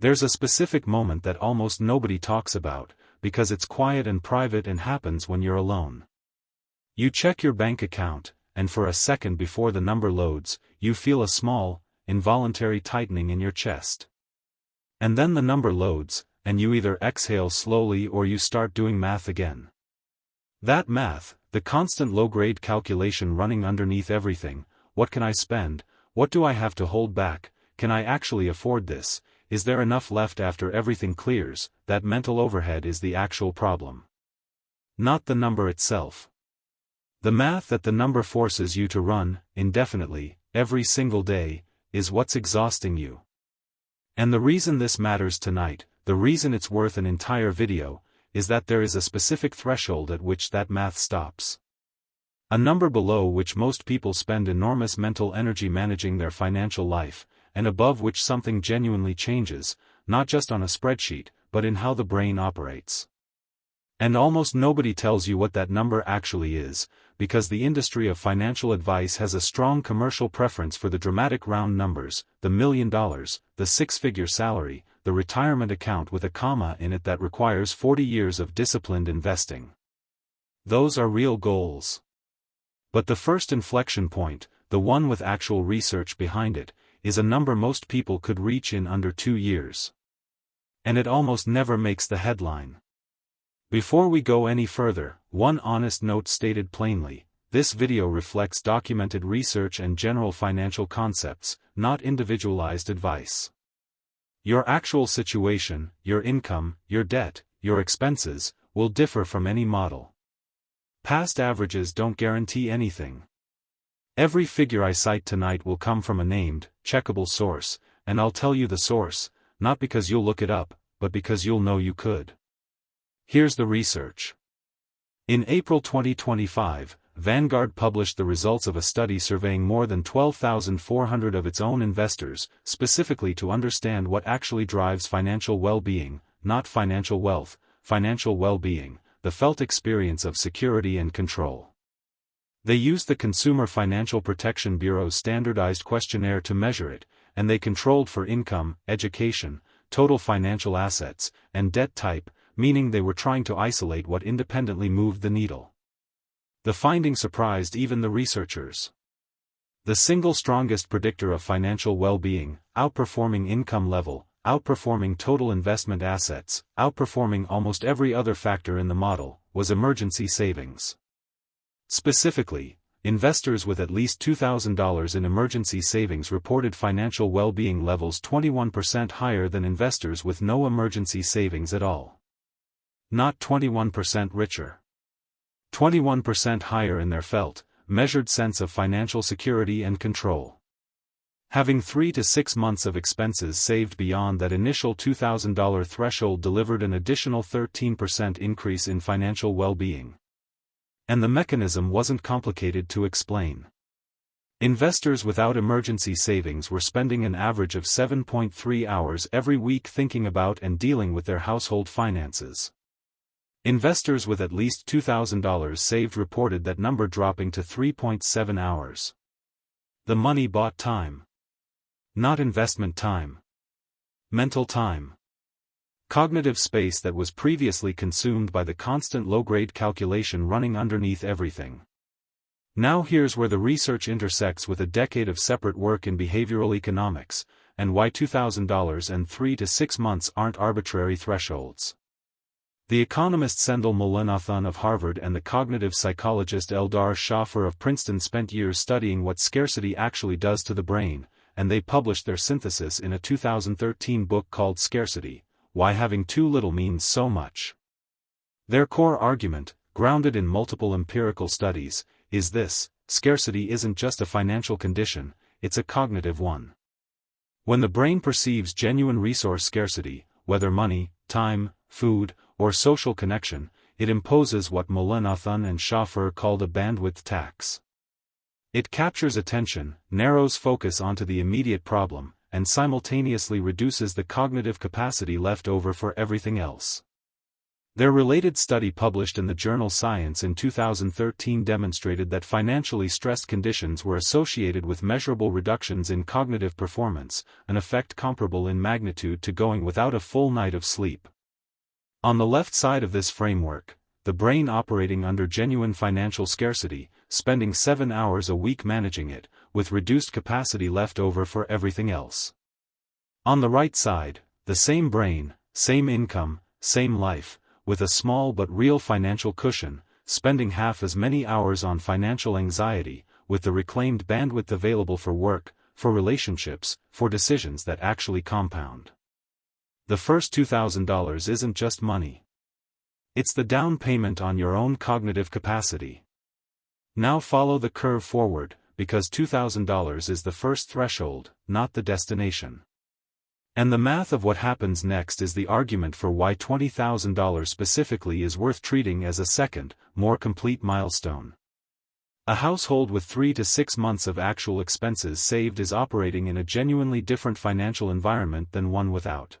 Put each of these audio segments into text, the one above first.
There's a specific moment that almost nobody talks about, because it's quiet and private and happens when you're alone. You check your bank account, and for a second before the number loads, you feel a small, involuntary tightening in your chest. And then the number loads, and you either exhale slowly or you start doing math again. That math, the constant low-grade calculation running underneath everything: what can I spend, what do I have to hold back, can I actually afford this, is there enough left after everything clears? That mental overhead is the actual problem. Not the number itself. The math that the number forces you to run, indefinitely, every single day, is what's exhausting you. And the reason this matters tonight, the reason it's worth an entire video, is that there is a specific threshold at which that math stops. A number below which most people spend enormous mental energy managing their financial life, and above which something genuinely changes, not just on a spreadsheet, but in how the brain operates. And almost nobody tells you what that number actually is, because the industry of financial advice has a strong commercial preference for the dramatic round numbers: the $1 million, the six-figure salary, the retirement account with a comma in it that requires 40 years of disciplined investing. Those are real goals. But the first inflection point, the one with actual research behind it, is a number most people could reach in under 2 years. And it almost never makes the headline. Before we go any further, one honest note stated plainly: this video reflects documented research and general financial concepts, not individualized advice. Your actual situation, your income, your debt, your expenses, will differ from any model. Past averages don't guarantee anything. Every figure I cite tonight will come from a named, checkable source, and I'll tell you the source, not because you'll look it up, but because you'll know you could. Here's the research. In April 2025, Vanguard published the results of a study surveying more than 12,400 of its own investors, specifically to understand what actually drives financial well-being, not financial wealth, financial well-being, the felt experience of security and control. They used the Consumer Financial Protection Bureau's standardized questionnaire to measure it, and they controlled for income, education, total financial assets, and debt type, meaning they were trying to isolate what independently moved the needle. The finding surprised even the researchers. The single strongest predictor of financial well-being, outperforming income level, outperforming total investment assets, outperforming almost every other factor in the model, was emergency savings. Specifically, investors with at least $2,000 in emergency savings reported financial well-being levels 21% higher than investors with no emergency savings at all. Not 21% richer. 21% higher in their felt, measured sense of financial security and control. Having 3 to 6 months of expenses saved beyond that initial $2,000 threshold delivered an additional 13% increase in financial well-being. And the mechanism wasn't complicated to explain. Investors without emergency savings were spending an average of 7.3 hours every week thinking about and dealing with their household finances. Investors with at least $2,000 saved reported that number dropping to 3.7 hours. The money bought time. Not investment time. Mental time. Cognitive space that was previously consumed by the constant low-grade calculation running underneath everything. Now here's where the research intersects with a decade of separate work in behavioral economics, and why $2,000 and 3 to 6 months aren't arbitrary thresholds. The economist Sendhil Mullainathan of Harvard and the cognitive psychologist Eldar Shaffer of Princeton spent years studying what scarcity actually does to the brain, and they published their synthesis in a 2013 book called Scarcity: Why Having Too Little Means So Much. Their core argument, grounded in multiple empirical studies, is this: scarcity isn't just a financial condition, it's a cognitive one. When the brain perceives genuine resource scarcity, whether money, time, food, or social connection, it imposes what Mullainathan and Shaffer called a bandwidth tax. It captures attention, narrows focus onto the immediate problem, and simultaneously reduces the cognitive capacity left over for everything else. Their related study published in the journal Science in 2013 demonstrated that financially stressed conditions were associated with measurable reductions in cognitive performance, an effect comparable in magnitude to going without a full night of sleep. On the left side of this framework, the brain operating under genuine financial scarcity, spending 7 hours a week managing it, with reduced capacity left over for everything else. On the right side, the same brain, same income, same life, with a small but real financial cushion, spending half as many hours on financial anxiety, with the reclaimed bandwidth available for work, for relationships, for decisions that actually compound. The first $2,000 isn't just money. It's the down payment on your own cognitive capacity. Now follow the curve forward, because $2,000 is the first threshold, not the destination. And the math of what happens next is the argument for why $20,000 specifically is worth treating as a second, more complete milestone. A household with 3 to 6 months of actual expenses saved is operating in a genuinely different financial environment than one without.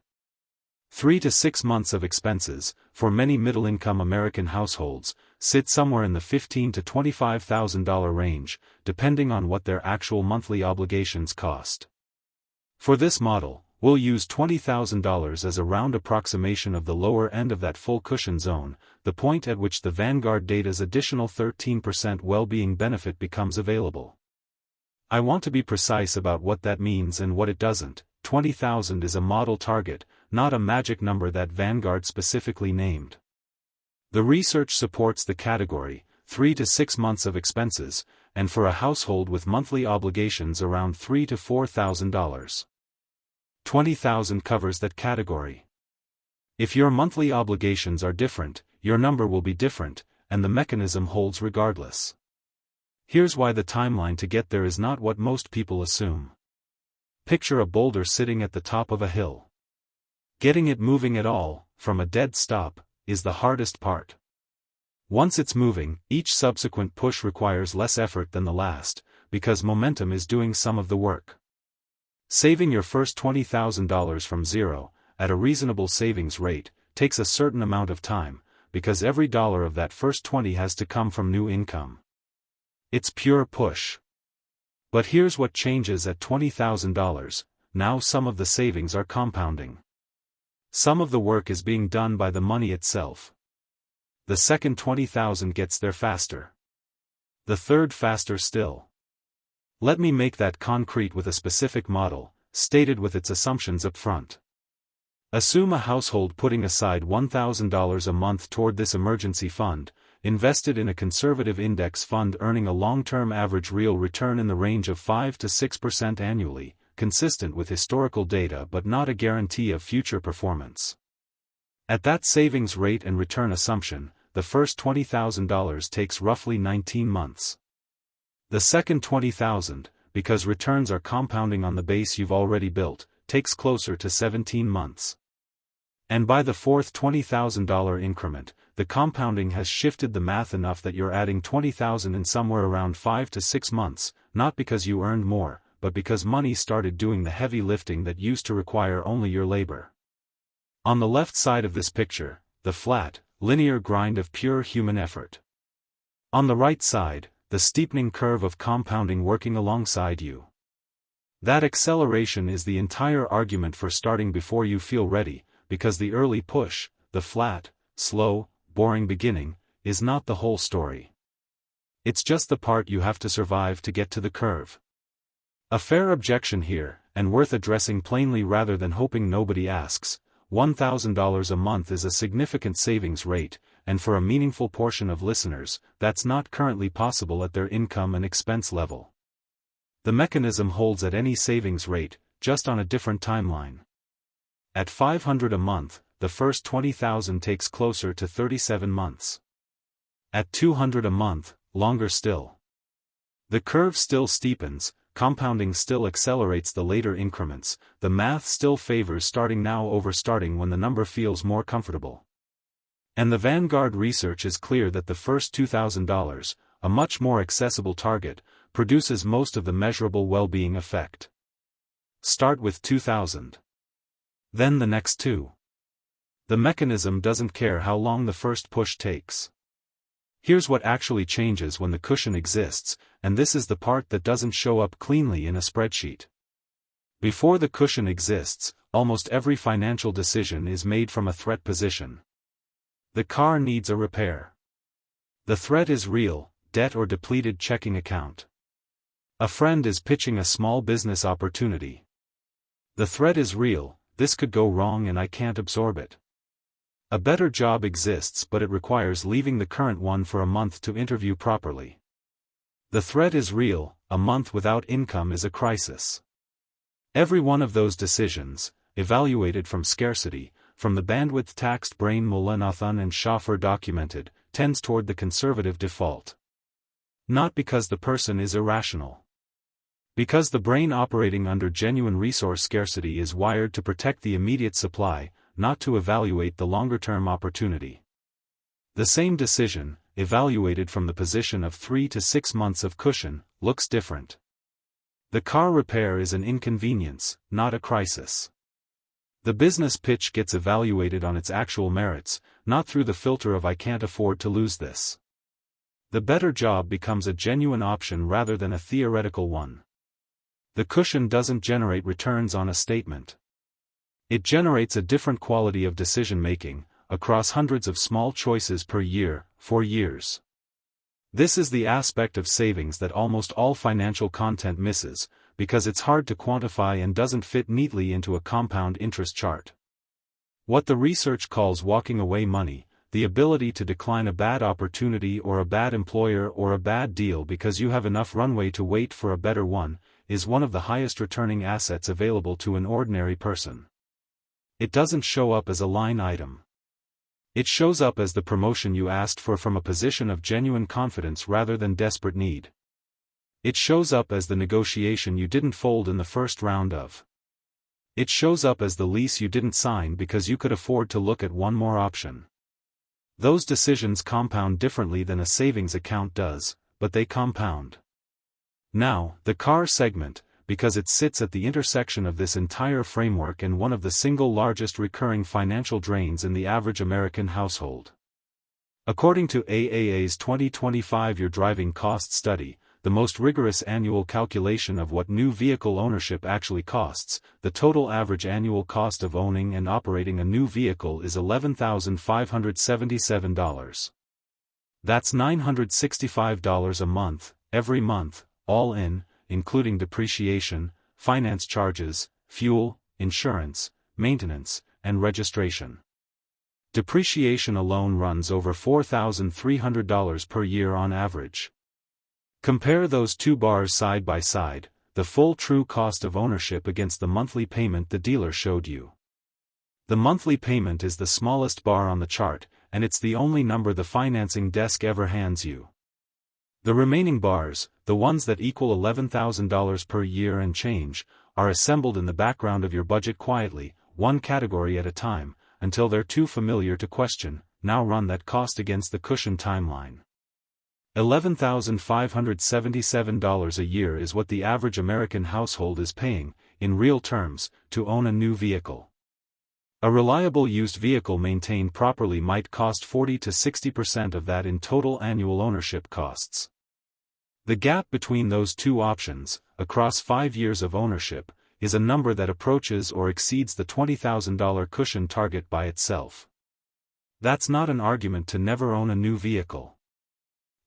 3 to 6 months of expenses, for many middle-income American households, sit somewhere in the $15,000 to $25,000 range, depending on what their actual monthly obligations cost. For this model, we'll use $20,000 as a round approximation of the lower end of that full cushion zone, the point at which the Vanguard data's additional 13% well-being benefit becomes available. I want to be precise about what that means and what it doesn't. 20,000 is a model target, not a magic number that Vanguard specifically named. The research supports the category, 3 to 6 months of expenses, and for a household with monthly obligations around $3,000 to $4,000. 20,000 covers that category. If your monthly obligations are different, your number will be different, and the mechanism holds regardless. Here's why the timeline to get there is not what most people assume. Picture a boulder sitting at the top of a hill. Getting it moving at all, from a dead stop, is the hardest part. Once it's moving, each subsequent push requires less effort than the last, because momentum is doing some of the work. Saving your first $20,000 from zero, at a reasonable savings rate, takes a certain amount of time, because every dollar of that first 20 has to come from new income. It's pure push. But here's what changes at $20,000, now some of the savings are compounding. Some of the work is being done by the money itself. The second 20,000 gets there faster. The third faster still. Let me make that concrete with a specific model, stated with its assumptions up front. Assume a household putting aside $1,000 a month toward this emergency fund, invested in a conservative index fund earning a long-term average real return in the range of 5 to 6% annually, consistent with historical data but not a guarantee of future performance. At that savings rate and return assumption, the first $20,000 takes roughly 19 months. The second $20,000, because returns are compounding on the base you've already built, takes closer to 17 months. And by the fourth $20,000 increment, the compounding has shifted the math enough that you're adding $20,000 in somewhere around 5 to 6 months, not because you earned more, but because money started doing the heavy lifting that used to require only your labor. On the left side of this picture, the flat, linear grind of pure human effort. On the right side, the steepening curve of compounding working alongside you. That acceleration is the entire argument for starting before you feel ready, because the early push, the flat, slow, boring beginning, is not the whole story. It's just the part you have to survive to get to the curve. A fair objection here, and worth addressing plainly rather than hoping nobody asks, $1,000 a month is a significant savings rate, and for a meaningful portion of listeners, that's not currently possible at their income and expense level. The mechanism holds at any savings rate, just on a different timeline. At $500 a month, the first $20,000 takes closer to 37 months. At $200 a month, longer still. The curve still steepens, compounding still accelerates the later increments, the math still favors starting now over starting when the number feels more comfortable. And the Vanguard research is clear that the first $2,000, a much more accessible target, produces most of the measurable well-being effect. Start with $2,000. Then the next two. The mechanism doesn't care how long the first push takes. Here's what actually changes when the cushion exists, and this is the part that doesn't show up cleanly in a spreadsheet. Before the cushion exists, almost every financial decision is made from a threat position. The car needs a repair. The threat is real, debt or depleted checking account. A friend is pitching a small business opportunity. The threat is real, this could go wrong and I can't absorb it. A better job exists but it requires leaving the current one for a month to interview properly. The threat is real, a month without income is a crisis. Every one of those decisions, evaluated from Scarcity, from the bandwidth-taxed brain Mulanathan and Schaffer documented, tends toward the conservative default. Not because the person is irrational. Because the brain operating under genuine resource scarcity is wired to protect the immediate supply, not to evaluate the longer-term opportunity. The same decision, evaluated from the position of 3 to 6 months of cushion, looks different. The car repair is an inconvenience, not a crisis. The business pitch gets evaluated on its actual merits, not through the filter of I can't afford to lose this. The better job becomes a genuine option rather than a theoretical one. The cushion doesn't generate returns on a statement. It generates a different quality of decision-making, across hundreds of small choices per year, for years. This is the aspect of savings that almost all financial content misses, because it's hard to quantify and doesn't fit neatly into a compound interest chart. What the research calls walking away money, the ability to decline a bad opportunity or a bad employer or a bad deal because you have enough runway to wait for a better one, is one of the highest returning assets available to an ordinary person. It doesn't show up as a line item. It shows up as the promotion you asked for from a position of genuine confidence rather than desperate need. It shows up as the negotiation you didn't fold in the first round of. It shows up as the lease you didn't sign because you could afford to look at one more option. Those decisions compound differently than a savings account does, but they compound. Now, the car segment, because it sits at the intersection of this entire framework and one of the single largest recurring financial drains in the average American household. According to AAA's 2025 Year Driving Cost Study, the most rigorous annual calculation of what new vehicle ownership actually costs, the total average annual cost of owning and operating a new vehicle is $11,577. That's $965 a month, every month, all in, including depreciation, finance charges, fuel, insurance, maintenance, and registration. Depreciation alone runs over $4,300 per year on average. Compare those two bars side by side, the full true cost of ownership against the monthly payment the dealer showed you. The monthly payment is the smallest bar on the chart, and it's the only number the financing desk ever hands you. The remaining bars, the ones that equal $11,000 per year and change, are assembled in the background of your budget quietly, one category at a time, until they're too familiar to question. Now run that cost against the cushion timeline. $11,577 a year is what the average American household is paying, in real terms, to own a new vehicle. A reliable used vehicle maintained properly might cost 40 to 60% of that in total annual ownership costs. The gap between those two options, across 5 years of ownership, is a number that approaches or exceeds the $20,000 cushion target by itself. That's not an argument to never own a new vehicle.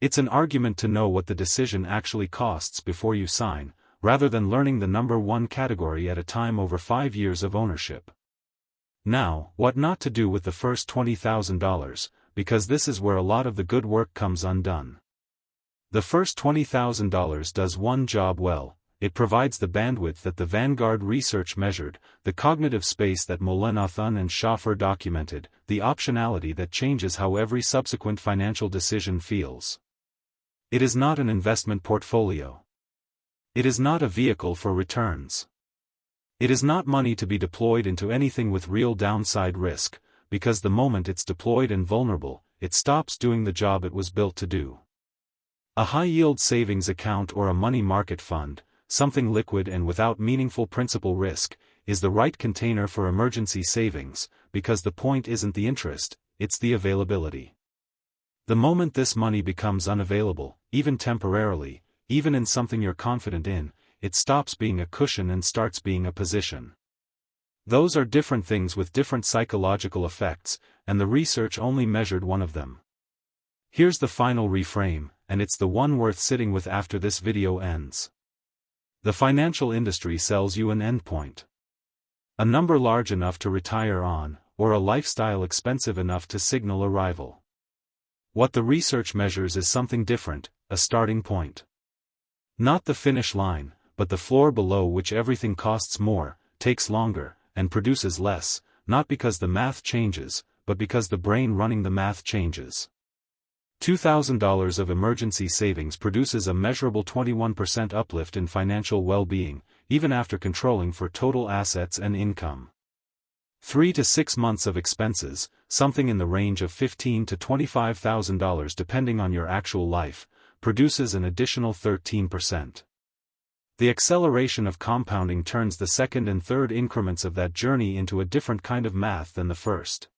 It's an argument to know what the decision actually costs before you sign, rather than learning the number one category at a time over 5 years of ownership. Now, what not to do with the first $20,000, because this is where a lot of the good work comes undone. The first $20,000 does one job well: it provides the bandwidth that the Vanguard research measured, the cognitive space that Mulanathan and Schaffer documented, the optionality that changes how every subsequent financial decision feels. It is not an investment portfolio. It is not a vehicle for returns. It is not money to be deployed into anything with real downside risk, because the moment it's deployed and vulnerable, it stops doing the job it was built to do. A high-yield savings account or a money market fund, something liquid and without meaningful principal risk, is the right container for emergency savings, because the point isn't the interest, it's the availability. The moment this money becomes unavailable, even temporarily, even in something you're confident in, it stops being a cushion and starts being a position. Those are different things with different psychological effects, and the research only measured one of them. Here's the final reframe, and it's the one worth sitting with after this video ends. The financial industry sells you an endpoint. A number large enough to retire on, or a lifestyle expensive enough to signal arrival. What the research measures is something different, a starting point. Not the finish line, but the floor below which everything costs more, takes longer, and produces less, not because the math changes, but because the brain running the math changes. $2,000 of emergency savings produces a measurable 21% uplift in financial well-being, even after controlling for total assets and income. 3 to 6 months of expenses, something in the range of $15,000 to $25,000 depending on your actual life, produces an additional 13%. The acceleration of compounding turns the second and third increments of that journey into a different kind of math than the first.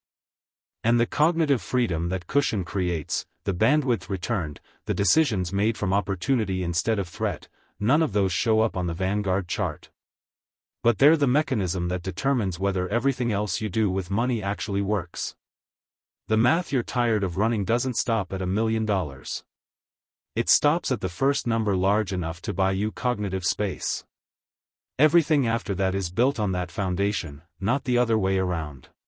And the cognitive freedom that cushion creates, the bandwidth returned, the decisions made from opportunity instead of threat, none of those show up on the Vanguard chart. But they're the mechanism that determines whether everything else you do with money actually works. The math you're tired of running doesn't stop at $1 million. It stops at the first number large enough to buy you cognitive space. Everything after that is built on that foundation, not the other way around.